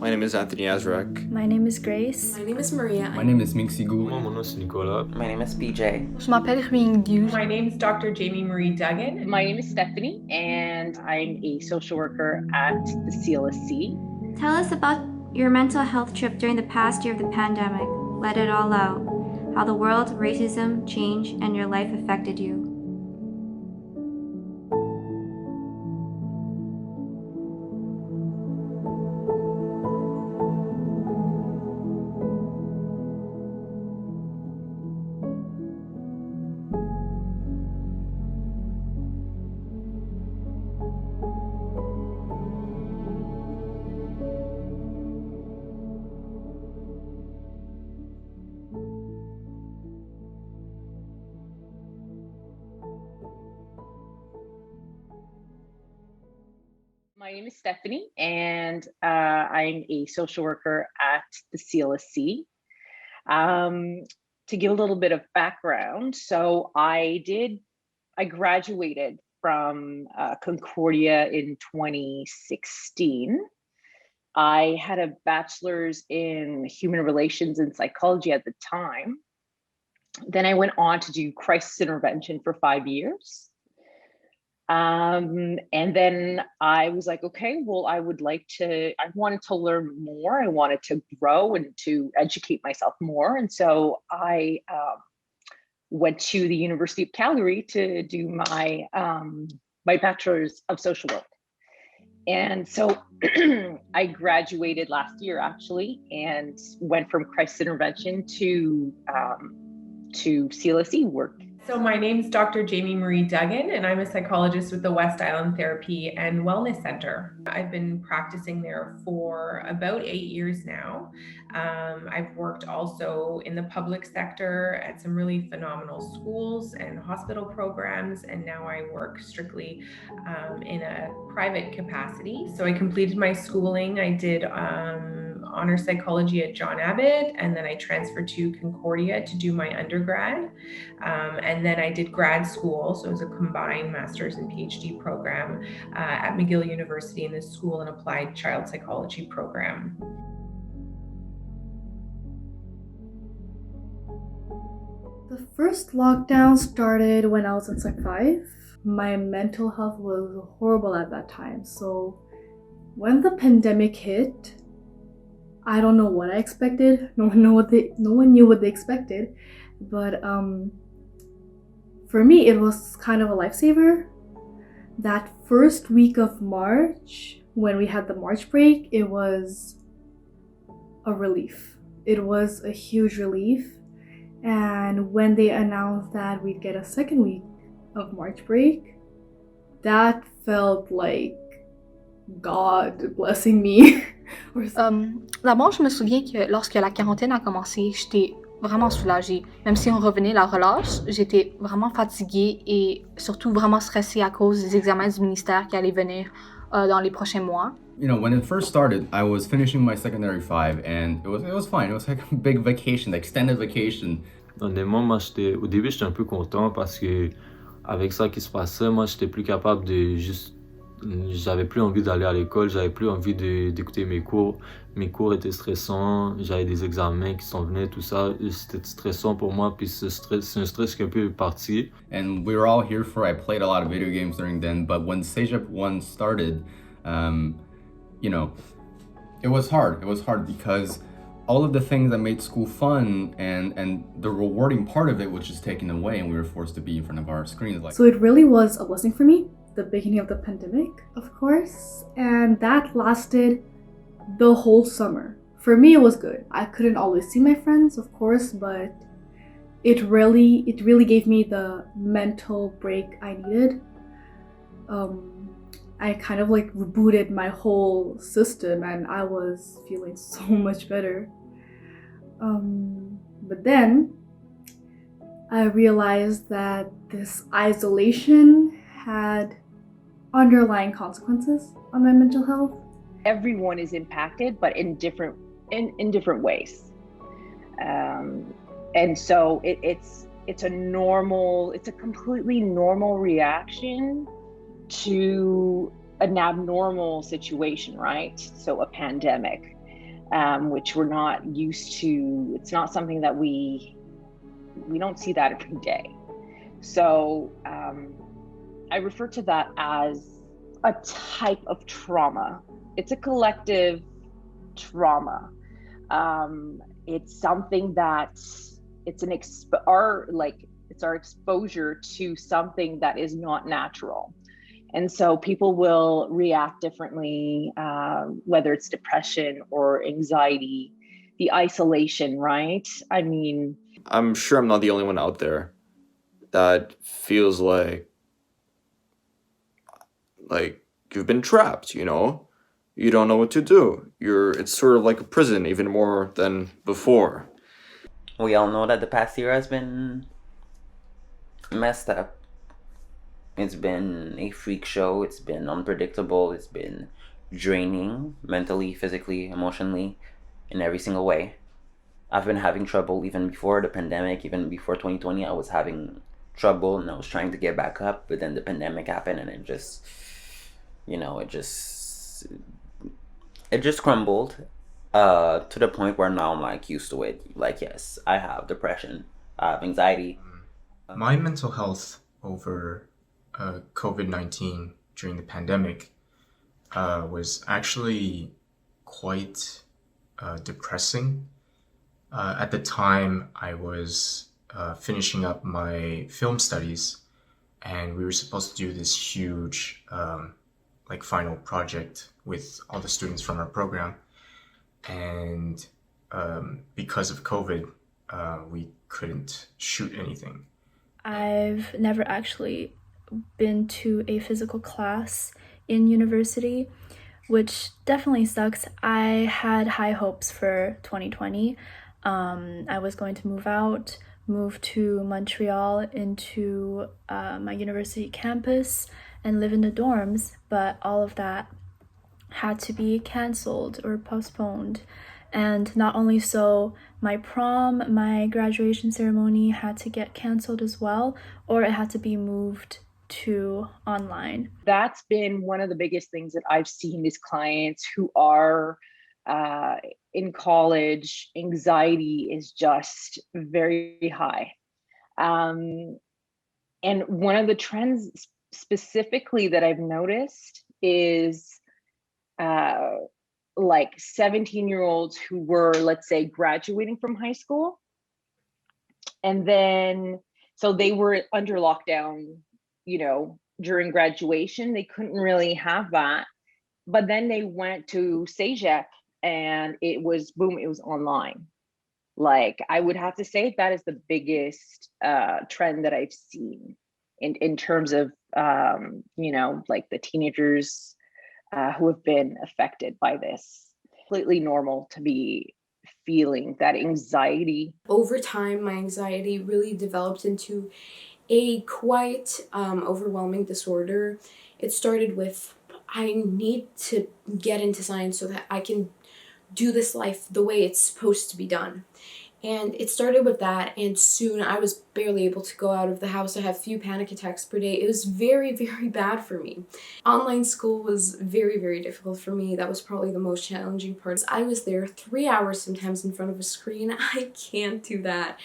My name is Anthony Azrak. My name is Grace. My name is Maria. My name is Mingsigou. Mon nom c'est Nicolas. My name is BJ. Je m'appelle Ruingdu. My name is Dr. Jamie Marie Duggan. My name is Stephanie, and I'm a social worker at the CLSC. Tell us about your mental health trip during the past year of the pandemic. Let it all out. How the world, racism, change, and your life affected you. My name is Stephanie, and I'm a social worker at the CLSC. To give a little bit of background, so I graduated from Concordia in 2016. I had a bachelor's in human relations and psychology at the time. Then I went on to do crisis intervention for 5 years. And then I was like, okay, well, I wanted to learn more. I wanted to grow and to educate myself more. And so I went to the University of Calgary to do my bachelor's of social work. And so I graduated last year, actually, and went from crisis intervention to CLSC work. So my name is Dr. Jamie Marie Duggan, and I'm a psychologist with the West Island Therapy and Wellness Center. I've been practicing there for about 8 years now. I've worked also in the public sector at some really phenomenal schools and hospital programs, and now I work strictly in a private capacity. So I completed my schooling. I did honor psychology at John Abbott, and then I transferred to Concordia to do my undergrad. And then I did grad school, so it was a combined master's and PhD program at McGill University in the School and Applied Child Psychology program. The first lockdown started when I was in Sec 5. My mental health was horrible at that time. So when the pandemic hit, I don't know what I expected. No one knew what they expected. But for me, it was kind of a lifesaver. That first week of March, when we had the March break, it was a relief. It was a huge relief. And when they announced that we'd get a second week of March break, that felt like God blessing me. D'abord, je me souviens que lorsque la quarantaine a commencé, j'étais vraiment soulagée. Même si on revenait la relâche, j'étais vraiment fatiguée et surtout vraiment stressée à cause des examens du ministère qui allaient venir dans les prochains mois. You know, when it first started, I was finishing my secondary 5 and it was fine. It was like a big vacation, extended vacation. Honnêtement, moi, au début, j'étais un peu content parce que avec ça qui se passait, moi, j'étais plus capable de juste... J'avais plus envie d'aller à l'école, j'avais plus envie d'écouter mes cours. Mes cours étaient stressants, j'avais des examens qui s'en venaient, tout ça. C'était stressant pour moi, puis c'est un stress qui est un peu parti. And we were all here for, I played a lot of video games during then, but when CÉGEP 1 started, you know, it was hard. It was hard because all of the things that made school fun and the rewarding part of it was just taken away, and we were forced to be in front of our screens. So it really was a blessing for me. The beginning of the pandemic, of course, and that lasted the whole summer. For me, it was good. I couldn't always see my friends, of course, but it really gave me the mental break I needed. I kind of like rebooted my whole system and I was feeling so much better. But then I realized that this isolation had underlying consequences on my mental health. Everyone is impacted, but in different ways. And so it's a completely normal reaction to an abnormal situation, right? So a pandemic. which we're not used to. It's not something that we don't see that every day. So I refer to that as a type of trauma. It's a collective trauma. It's something that it's our exposure to something that is not natural. And so people will react differently, whether it's depression or anxiety, the isolation, right? I mean, I'm sure I'm not the only one out there that feels like you've been trapped, you know? You don't know what to do. It's sort of like a prison, even more than before. We all know that the past year has been messed up. It's been a freak show. It's been unpredictable. It's been draining mentally, physically, emotionally, in every single way. I've been having trouble even before the pandemic, even before 2020. I was having trouble and I was trying to get back up, but then the pandemic happened and it just crumbled to the point where now I'm like used to it. Like, yes, I have depression, I have anxiety. My mental health over COVID-19 during the pandemic was actually quite depressing. At the time, I was finishing up my film studies, and we were supposed to do this huge final project with all the students from our program. And because of COVID, we couldn't shoot anything. I've never actually been to a physical class in university, which definitely sucks. I had high hopes for 2020. I was going to move to Montreal into my university campus and live in the dorms, but all of that had to be canceled or postponed. And not only so, my prom, my graduation ceremony had to get canceled as well, or it had to be moved to online. That's been one of the biggest things that I've seen these clients who are in college. Anxiety is just very high. And one of the trends specifically that I've noticed is 17-year-olds who were, let's say, graduating from high school. And then, so they were under lockdown, during graduation. They couldn't really have that. But then they went to CÉGEP and it was online. I would have to say that is the biggest trend that I've seen in terms of, the teenagers who have been affected by this. Completely normal to be feeling that anxiety. Over time, my anxiety really developed into a quite overwhelming disorder. It started with, I need to get into science so that I can do this life the way it's supposed to be done. And it started with that, and soon I was barely able to go out of the house. I had a few panic attacks per day. It was very, very bad for me. Online school was very, very difficult for me. That was probably the most challenging part. I was there 3 hours sometimes in front of a screen. I can't do that.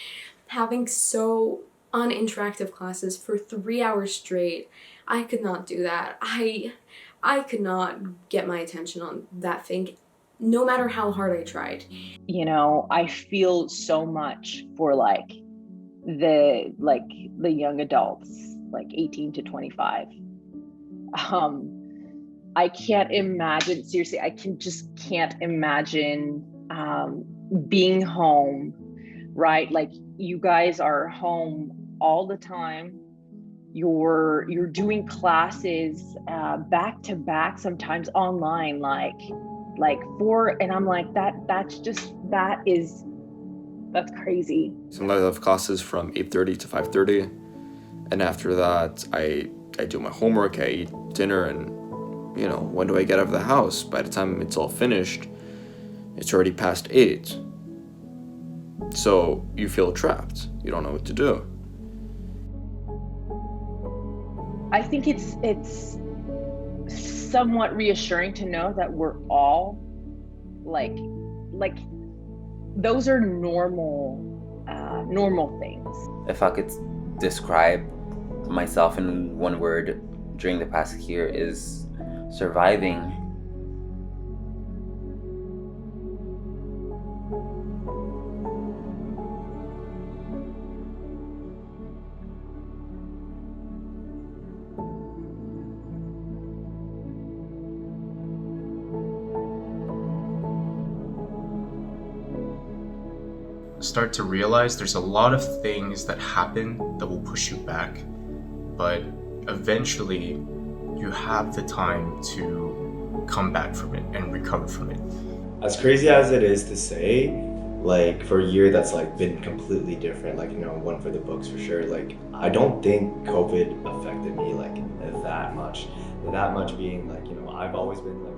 Having so uninteractive classes for 3 hours straight, I could not do that. I could not get my attention on that thing, no matter how hard I tried. I feel so much for the young adults, 18 to 25. I can't imagine, seriously, just can't imagine being home, right? You guys are home all the time. You're doing classes back to back, sometimes online, and I'm like, that's crazy. Sometimes I have classes from 8:30 to 5:30, and after that I do my homework, I eat dinner, and when do I get out of the house? By the time it's all finished, it's already past 8. So you feel trapped. You don't know what to do. I think it's somewhat reassuring to know that we're all like those are normal things. If I could describe myself in one word during the past year, is surviving. Start to realize there's a lot of things that happen that will push you back, but eventually you have the time to come back from it and recover from it. As crazy as it is to say, like for a year that's like been completely different, like, you know, one for the books for sure, like I don't think COVID affected me like that much being like, you know, I've always been like